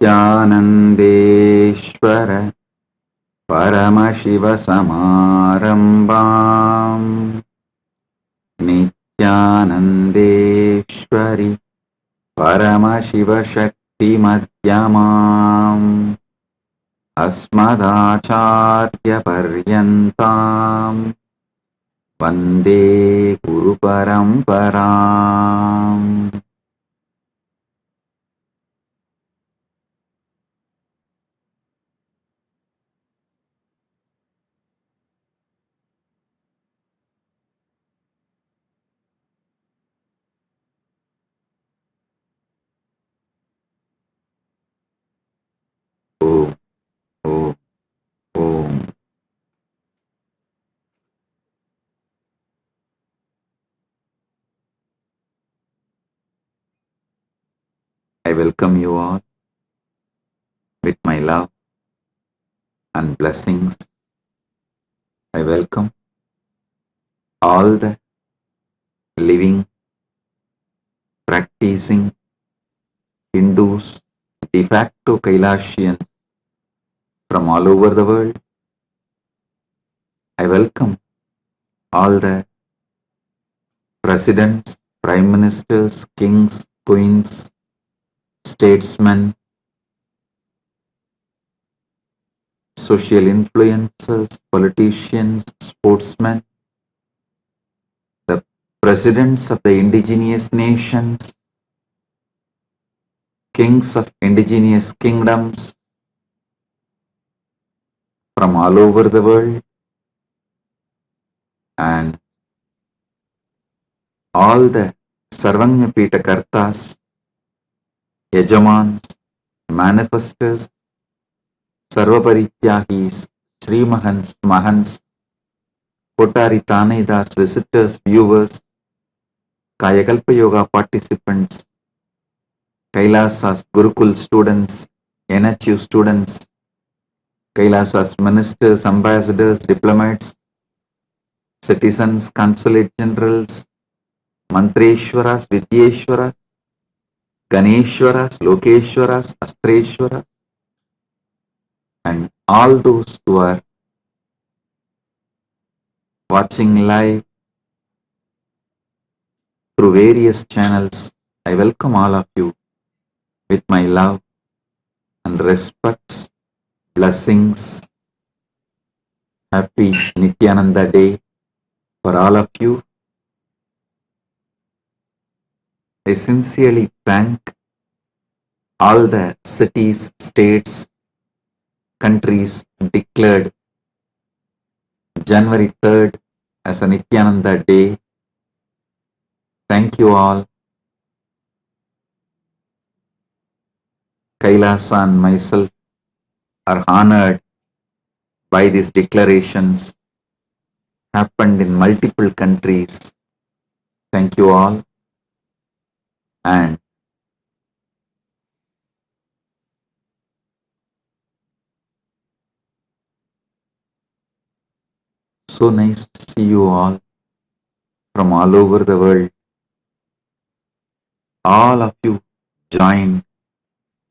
Nithyanandeshwara Paramashiva Samarambam Nithyanandeshwari Paramashiva Shakti Madhyamam Asmadacharya Paryantam Vande Guru Paramparam. Om, Om, Om. I welcome you all with my love and blessings. I welcome all the living, practicing Hindus, de facto Kailasians from all over the world. I welcome all the presidents, prime ministers, kings, queens, statesmen, social influencers, politicians, sportsmen, the presidents of the indigenous nations, kings of indigenous kingdoms from all over the world, and all the Sarvanya Pita Kartas, Yajamans, manifestors, Sarvaparityagis, Sri Mahans, Mahans, Kotari Tanaidas, visitors, viewers, Kayakalpa Yoga participants, Kailasa's Gurukul students, NHU students, Kailasa's ministers, ambassadors, diplomats, citizens, consulate generals, Mantreshwaras, Vidyeshwaras, Ganeshwaras, Lokeshwaras, Astreshwaras, and all those who are watching live through various channels. I welcome all of you with my love and respects, blessings. Happy Nithyananda Day for all of you. I sincerely thank all the cities, states, countries declared January 3rd as a Nithyananda Day. Thank you all. Kailasa and myself are honored by these declarations happened in multiple countries. Thank you all. And so nice to see you all from all over the world. All of you joined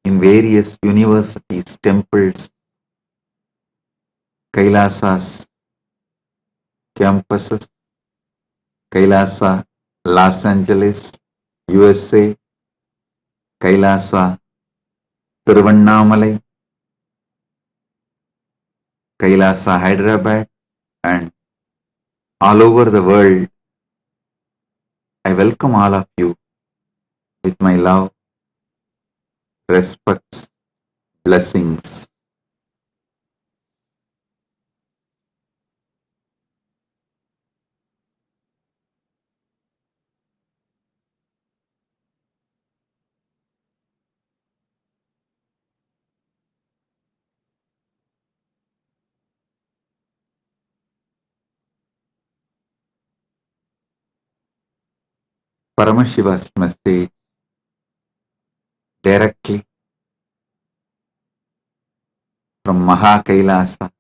in various universities, temples, Kailasas, campuses, Kailasa, Los Angeles, USA, Kailasa, Tiruvannamalai, Kailasa, Hyderabad, and all over the world. I welcome all of you with my love, respects, blessings. Paramashiva's message directly from Maha Kailasa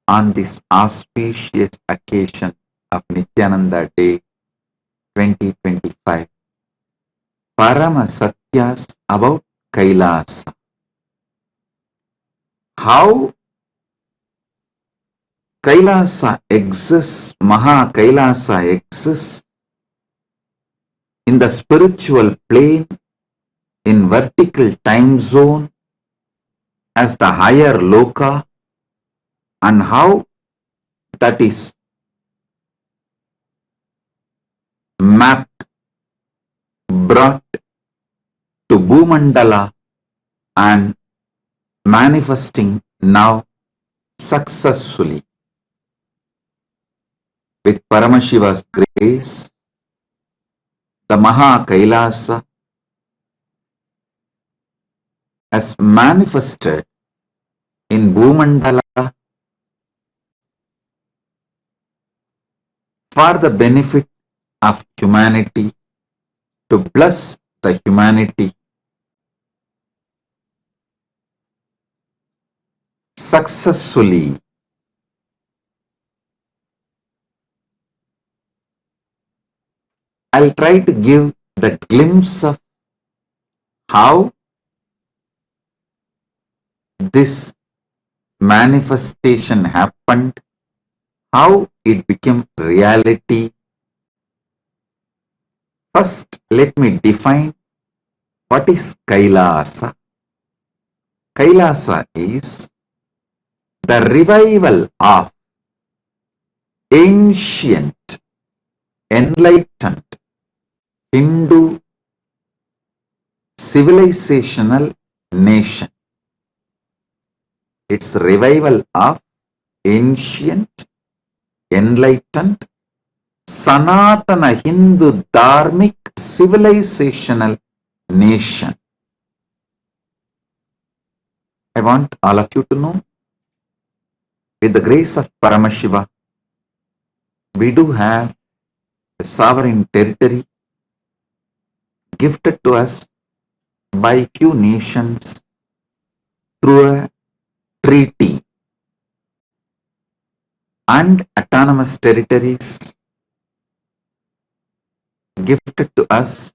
on this auspicious occasion of Nithyananda Day 2025. Paramasatyas about Kailasa. how Kailasa exists, Maha Kailasa exists in the spiritual plane, in vertical time zone, as the higher loka, and how that is mapped, brought to Bhumandala and manifesting now successfully with Paramashiva's grace. The Maha Kailasa has manifested in Bhumandala for the benefit of humanity, to bless the humanity successfully. I'll try to give the glimpse of how this manifestation happened, how it became reality. First, let me define what is Kailasa. Kailasa is the revival of ancient, enlightened Hindu civilizational nation. It's revival of ancient, enlightened, Sanatana Hindu Dharmic civilizational nation. I want all of you to know, with the grace of Paramashiva, we do have a sovereign territory gifted to us by few nations through a treaty, and autonomous territories gifted to us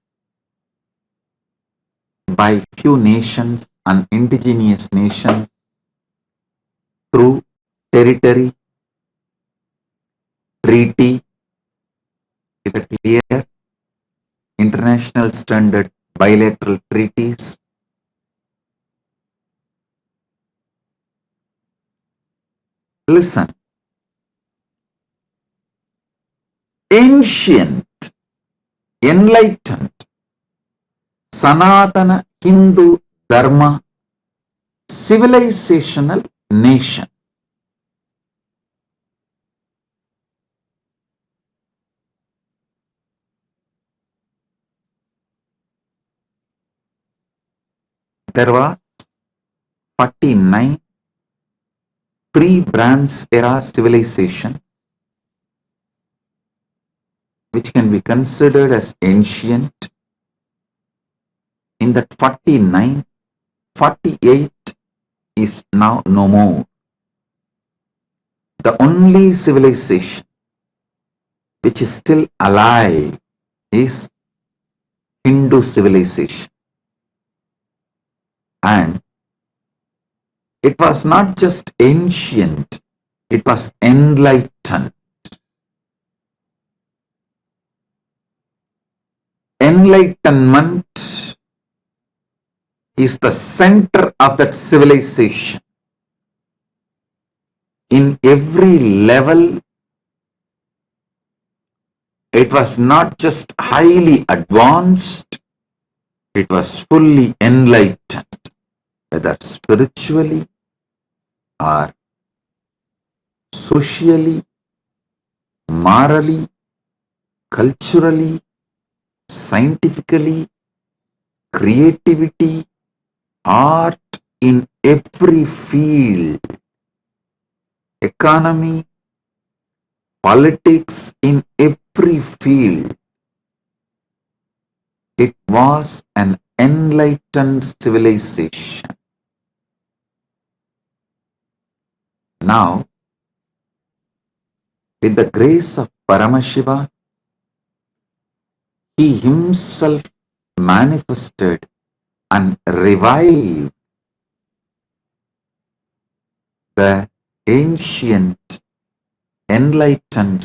by few nations and indigenous nations through territory, treaty with a clear international standard bilateral treaties. Listen, ancient, enlightened, Sanatana Hindu Dharma civilizational nation. There were 49 pre-Bronze era civilization which can be considered as ancient. In that 49, 48 is now no more. The only civilization which is still alive is Hindu civilization. And it was not just ancient, it was enlightened. Enlightenment is the center of that civilization. In every level, it was not just highly advanced, it was fully enlightened, whether spiritually or socially, morally, culturally, scientifically, creativity, art, in every field, economy, politics, in every field. It was an enlightened civilization. Now, with the grace of Paramashiva, he himself manifested and revived the ancient, enlightened,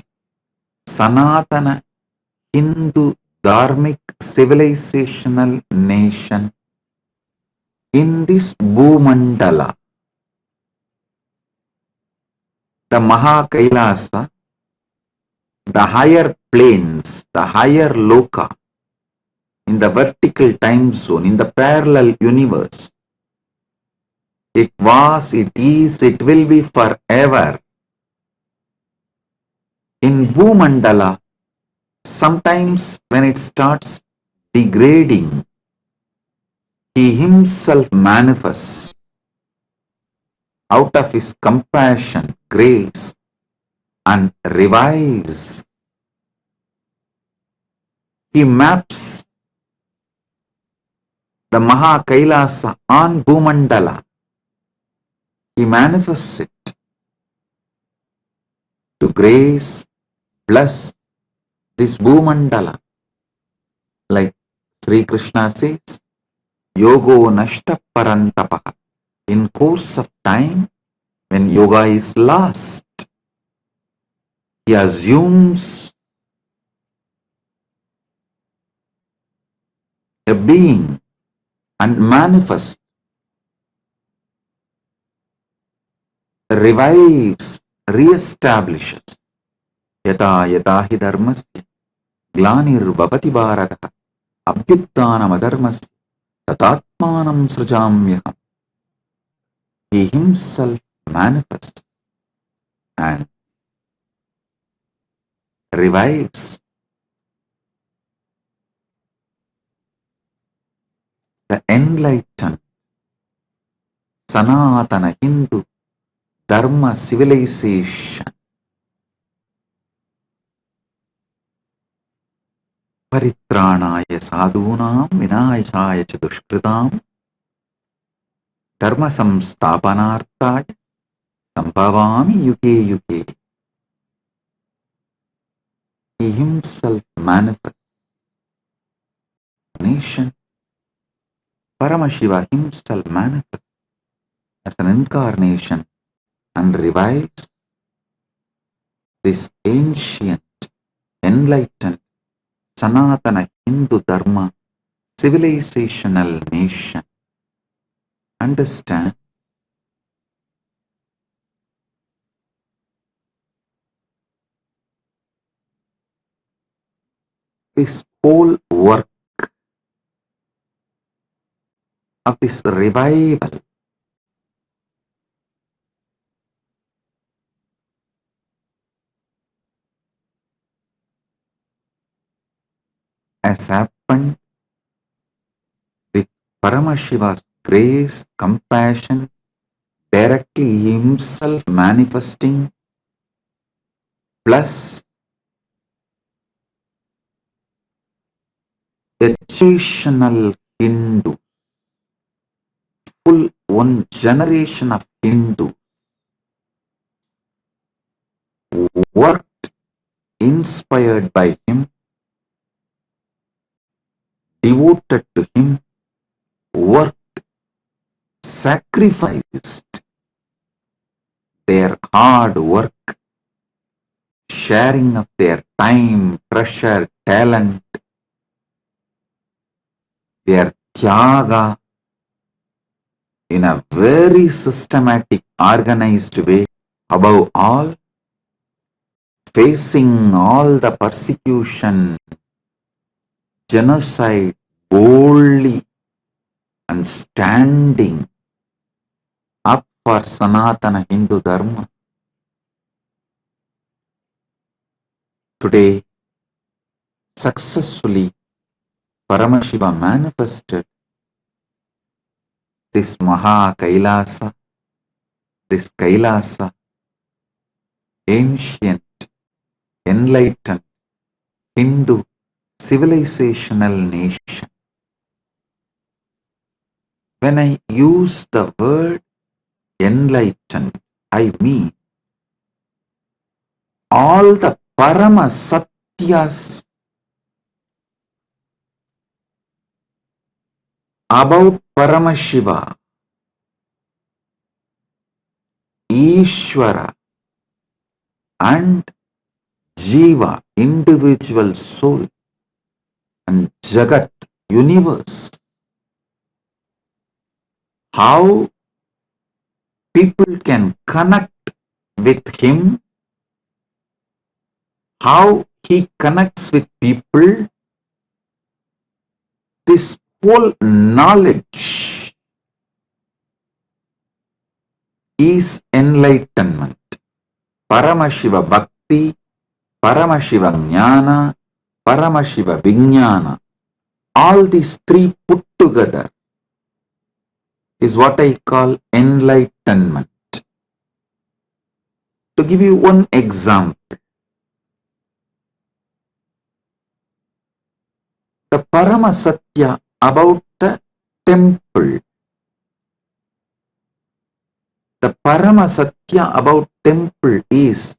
Sanatana Hindu Dharmic civilizational nation in this Bhumandala, the Kailasa, the higher planes, the higher loka, in the vertical time zone, in the parallel universe. It was, it is, it will be forever. In Bhumandala, sometimes when it starts degrading, he himself manifests out of his compassion, grace, and revives. He maps the Kailasa on Bhumandala. He manifests it to grace, bless this Bhumandala. Like Sri Krishna says, Yogo Nashta Parantapaha. In course of time, when yoga is lost, he assumes a being and manifests, revives, re-establishes. Yata yata hi dharmasya glanir bhavati bharata abhyuttanam adharmasya tatatmanam srujamyaham. He himself manifests and revives. The enlightened Sanatana Hindu Dharma civilization, Paritranaya sadhunam vinayasaya cha dushkritam dharma samsthapanarthaya sambhavami yuge yuge. He himself manifests nation. Paramashiva himself manifests as an incarnation and revives this ancient, enlightened, Sanatana Hindu Dharma civilizational nation. Understand? This whole work of this revival has happened with Paramashiva's grace, compassion, directly himself manifesting, plus educational Hindu, full one generation of Hindu worked, inspired by him, devoted to him, worked, sacrificed their hard work, sharing of their time, pressure, talent, their tyaga in a very systematic, organized way. Above all, facing all the persecution, genocide boldly and standing up for Sanatana Hindu Dharma. Today, successfully, Paramashiva manifested this Kailasa, this Kailasa, ancient, enlightened Hindu civilizational nation. When I use the word enlightened, I mean all the Paramasatyas about Paramashiva, Ishvara and Jiva, individual soul, and Jagat, universe. How people can connect with him, how he connects with people, this whole knowledge is enlightenment. Paramashiva Bhakti, Paramashiva Jnana, Paramashiva Vijnana. All these three put together is what I call enlightenment. To give you one example, the Paramasatya about the temple. The Paramasatya about temple is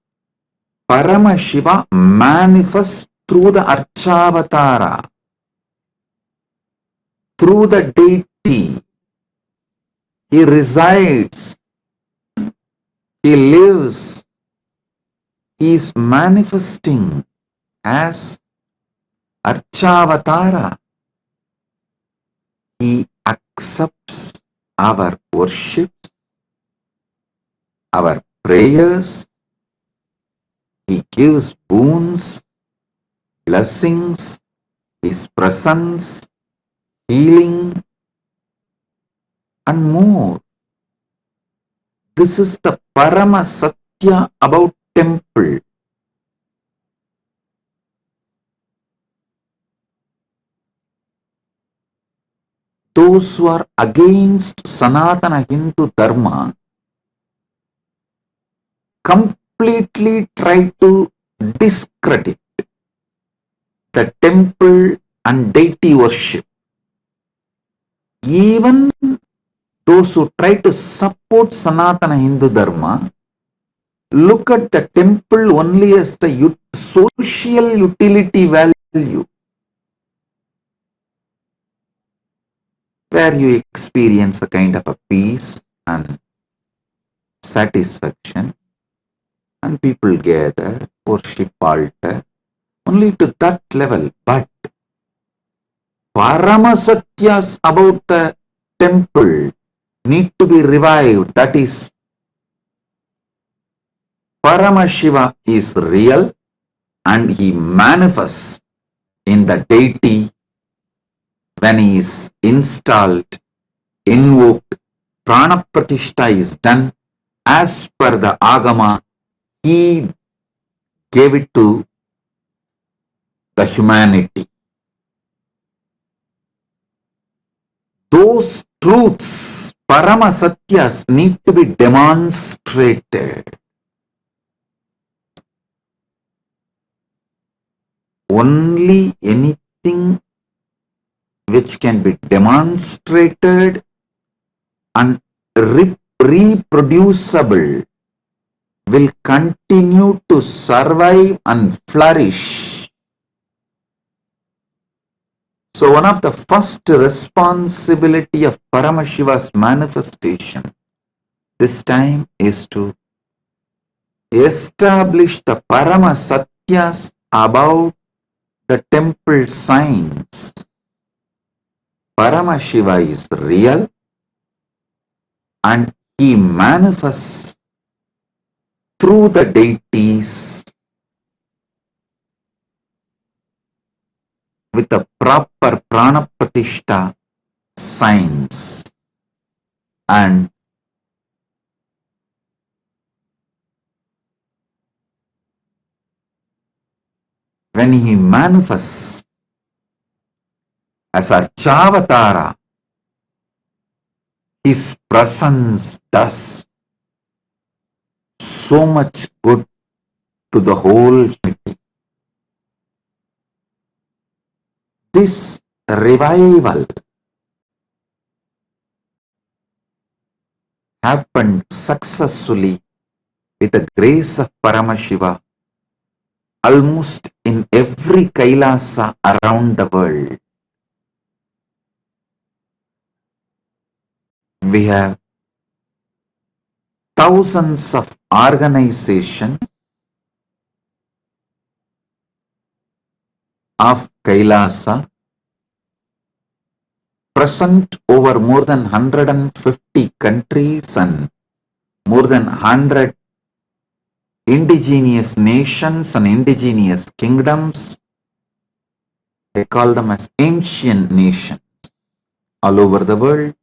Paramashiva manifests through the Archavatara, through the deity. He resides, he lives, he is manifesting as Archavatara. He accepts our worship, our prayers. He gives boons, blessings, his presence, healing, and more. This is the Paramasatya about temple. Those who are against Sanatana Hindu Dharma completely try to discredit the temple and deity worship. Even those who try to support Sanatana Hindu Dharma look at the temple only as the social utility value, where you experience a kind of a peace and satisfaction, and people gather, worship, altar, only to that level. But Paramasatyas about the temple need to be revived. That is, Paramashiva is real and he manifests in the deity when he is installed, invoked, prana pratishtha is done as per the agama. He gave it to the humanity. Those truths, Paramasatyas, need to be demonstrated. Only anything which can be demonstrated and reproducible will continue to survive and flourish. So one of the first responsibility of Paramashiva's manifestation this time is to establish the Paramasatyas about the temple signs. Paramashiva is real and he manifests through the deities with the proper prana pratishtha signs, and when he manifests as Archavatara, his presence does so much good to the whole humanity. This revival happened successfully with the grace of Paramashiva almost in every Kailasa around the world. We have thousands of organizations of Kailasa present over more than 150 countries and more than 100 indigenous nations and indigenous kingdoms. They call them as ancient nations all over the world.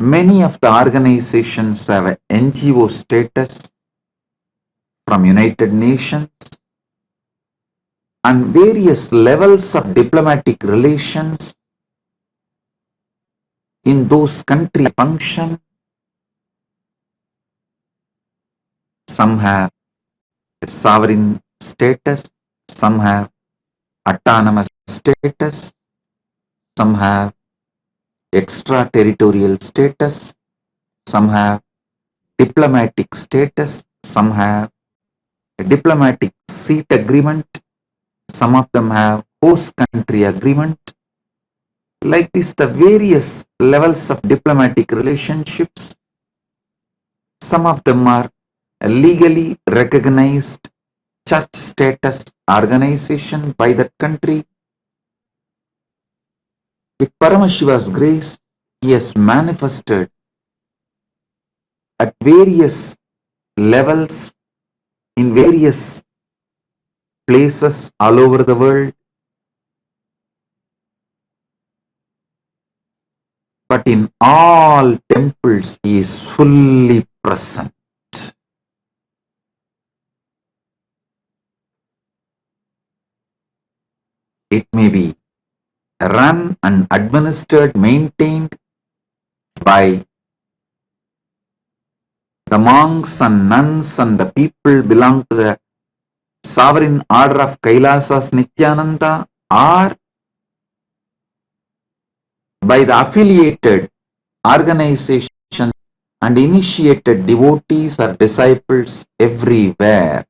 Many of the organizations have an NGO status from United Nations, and various levels of diplomatic relations in those countries function. Some have a sovereign status, some have autonomous status, some have extraterritorial status, some have diplomatic status, some have a diplomatic seat agreement, some of them have host country agreement. Like this, the various levels of diplomatic relationships, some of them are legally recognized church status organization by that country. With Paramashiva's grace, he has manifested at various levels in various places all over the world. But in all temples, he is fully present. It may be run and administered, maintained by the monks and nuns and the people belong to the sovereign order of Kailasas Nithyananda, or by the affiliated organization and initiated devotees or disciples everywhere.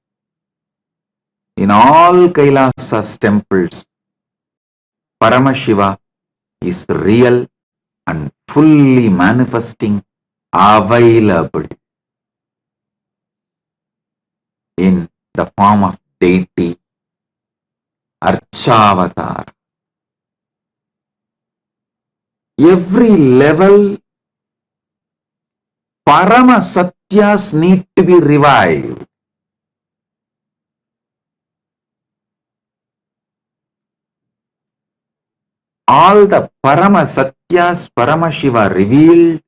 In all Kailasa's temples, Paramashiva is real and fully manifesting, available in the form of deity, Archavatar. Every level, Paramasatyas need to be revived. All the Paramasatyas Paramashiva revealed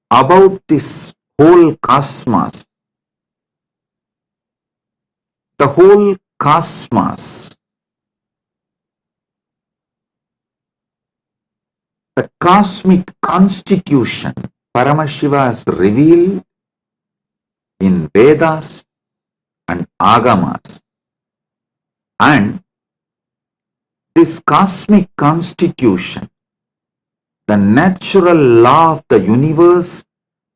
about this whole cosmos. The whole cosmos, the cosmic constitution, Paramashiva has revealed in Vedas and Agamas. And this cosmic constitution, the natural law of the universe,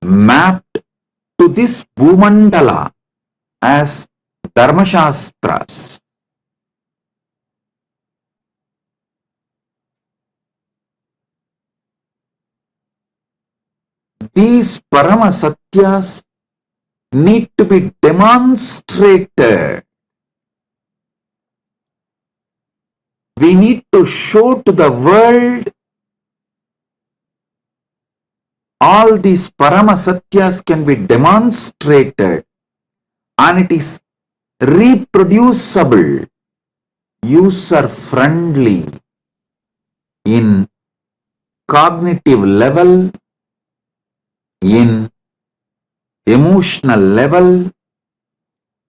mapped to this Bhumandala as Dharmashastras. These Paramasatyas need to be demonstrated. We need to show to the world all these Paramasatyas can be demonstrated, and it is reproducible, user-friendly in cognitive level, in emotional level,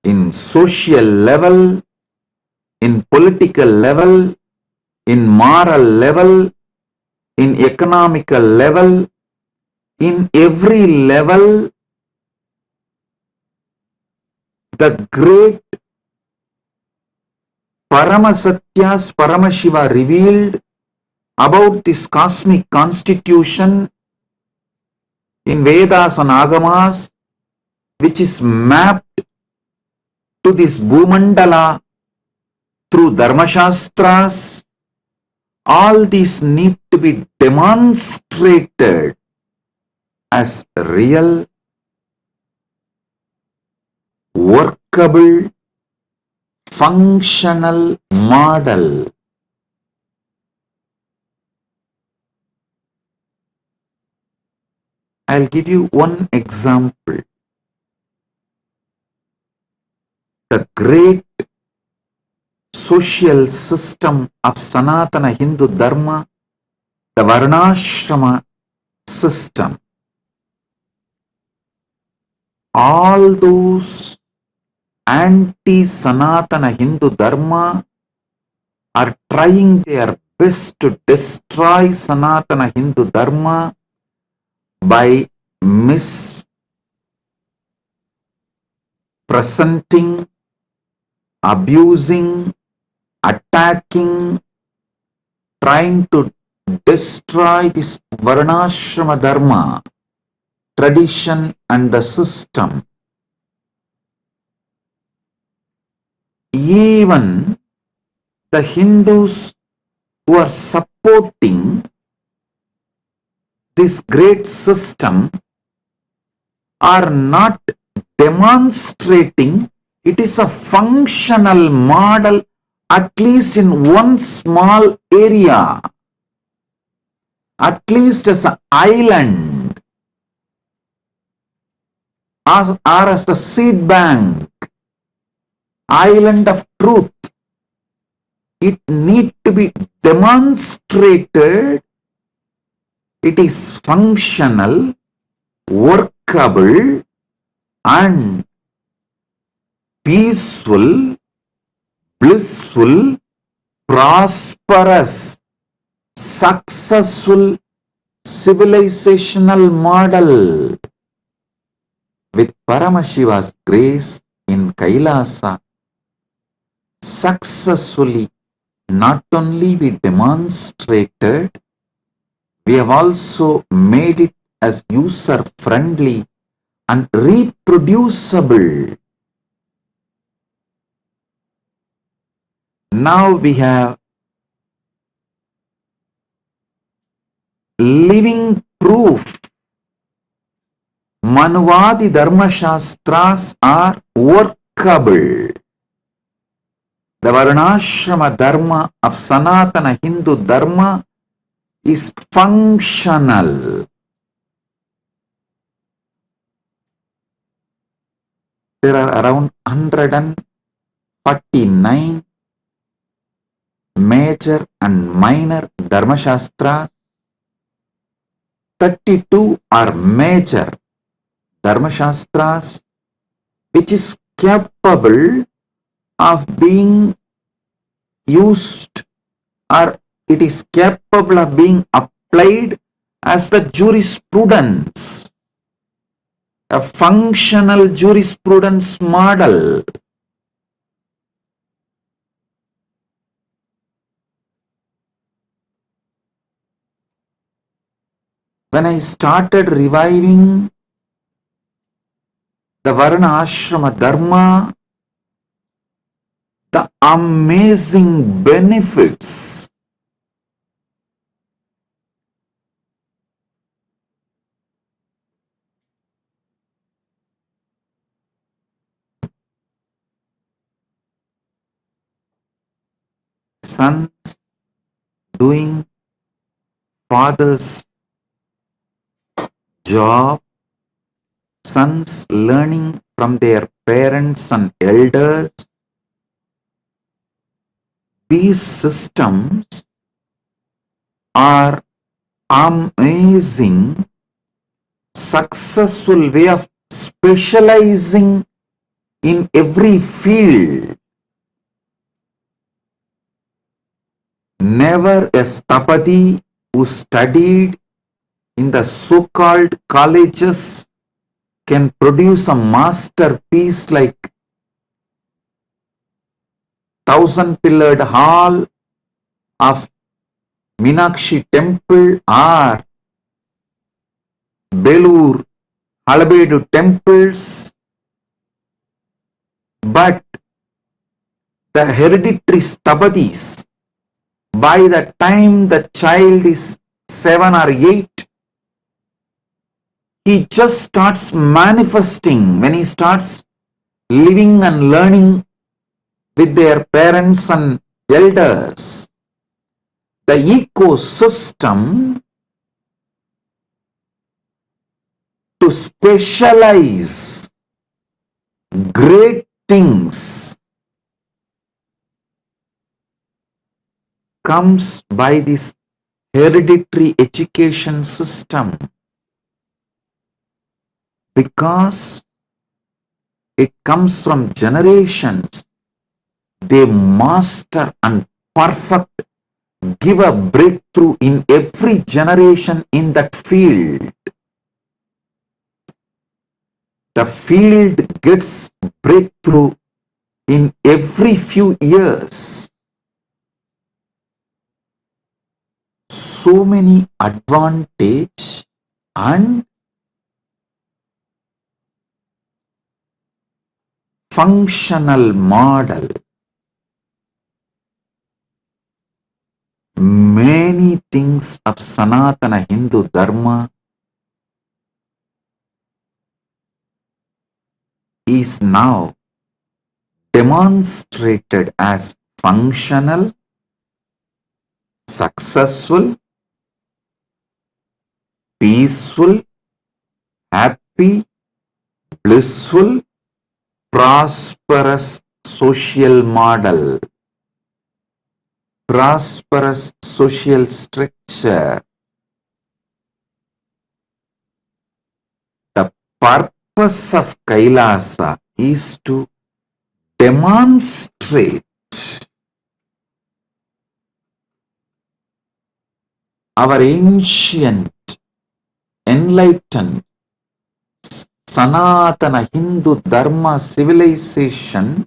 in social level, in political level, in moral level, in economical level, in every level. The great Paramasatyas Paramashiva revealed about this cosmic constitution in Vedas and Agamas, which is mapped to this Bhumandala through Dharmashastras, all these need to be demonstrated as real, workable, functional model. I'll give you one example. The great social system of Sanatana Hindu Dharma, the Varnashrama system. All those anti-Sanatana Hindu Dharma are trying their best to destroy Sanatana Hindu Dharma by mispresenting, abusing, attacking, trying to destroy this Varnashrama Dharma, tradition and the system. Even the Hindus who are supporting this great system are not demonstrating it is a functional model, at least in one small area, at least as an island or as the seed bank, island of truth. It need to be demonstrated. It is functional, workable and peaceful, blissful, prosperous, successful civilizational model. With Paramashiva's grace in Kailasa, successfully not only we demonstrated, we have also made it as user-friendly and reproducible. Now we have living proof. Manuvadi Dharma Shastras are workable. The Varnashrama Dharma of Sanatana Hindu Dharma is functional. There are around 149 major and minor Dharma Shastras. 32 are major Dharma Shastras which is capable of being used, or it is capable of being applied as the jurisprudence, a functional jurisprudence model. When I started reviving the Varna Ashrama Dharma, the amazing benefits sons doing father's job, sons learning from their parents and elders. These systems are amazing, successful way of specializing in every field. Never a Stapati who studied in the so-called colleges can produce a masterpiece like 1,000-pillared hall of Meenakshi temple or Belur, Halabedu temples, but the hereditary stabadis. By the time the child is 7 or 8, he just starts manifesting. When he starts living and learning with their parents and elders, the ecosystem to specialize great things comes by this hereditary education system, because it comes from generations. They master and perfect, give a breakthrough in every generation in that field. The field gets breakthrough in every few years. So many advantage and functional model. Many things of Sanatana Hindu Dharma is now demonstrated as functional, successful, peaceful, happy, blissful, prosperous social model, prosperous social structure. The purpose of Kailasa is to demonstrate our ancient, enlightened, Sanatana Hindu Dharma civilization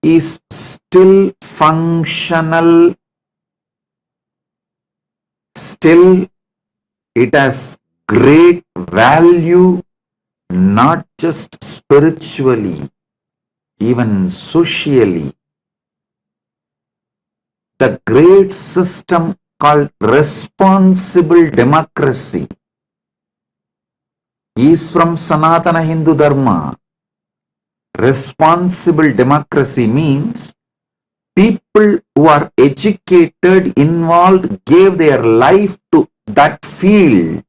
is still functional, still it has great value, not just spiritually, even socially. The great system called responsible democracy is from Sanatana Hindu Dharma. Responsible democracy means people who are educated, involved, gave their life to that field.